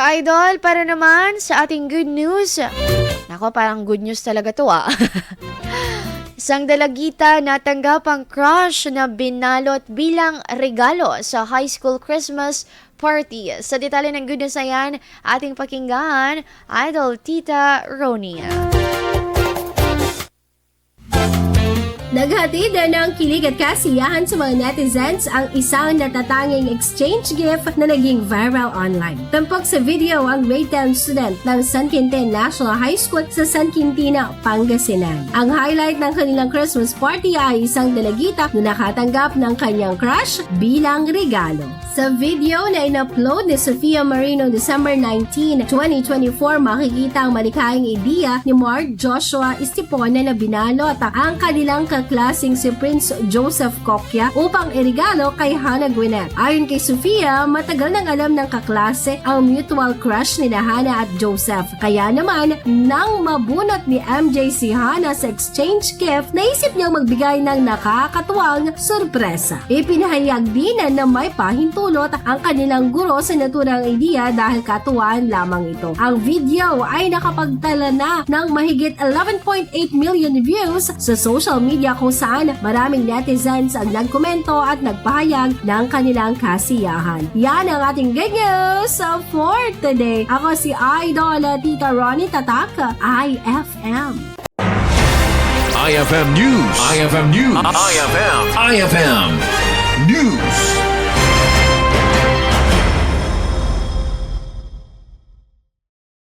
ka-idol, para naman sa ating good news. Nako, parang good news talaga to Isang dalagita natanggap ang crush na binalot bilang regalo sa high school Christmas party. Sa detalye ng good news na yan, ating pakinggan, Idol Tita Ronia. Naghatid ng kilig at kasiyahan sa mga netizens ang isang natatanging exchange gift na naging viral online. Tampok sa video ang grade 10 student ng San Quintin National High School sa San Quintina, Pangasinan. Ang highlight ng kanilang Christmas party ay isang dalagita na nakatanggap ng kanyang crush bilang regalo. Sa video na in-upload ni Sofia Marino December 19, 2024, makikita ang malikhaing ideya ni Mark Joshua Estipona na binalot ang kanilang kaklasing si Prince Joseph Kokya upang irigalo kay Hannah Gwyneth. Ayon kay Sofia, matagal nang alam ng kaklase ang mutual crush ni Hannah at Joseph. Kaya naman, nang mabunot ni MJ si Hannah sa exchange gift, naisip niyang magbigay ng nakakatuwang sorpresa. Ipinahayag din na may pahintulot ang kanilang guro sa naturang ideya dahil katuwaan lamang ito. Ang video ay nakapagtala na ng mahigit 11.8 million views sa social media kung saan maraming netizens ang nagkomento at nagpahayag ng kanilang kasiyahan. Yan ang ating good news for today. Ako si Idol Tita Ronnie Tatak, IFM. IFM News. IFM News. IFM News.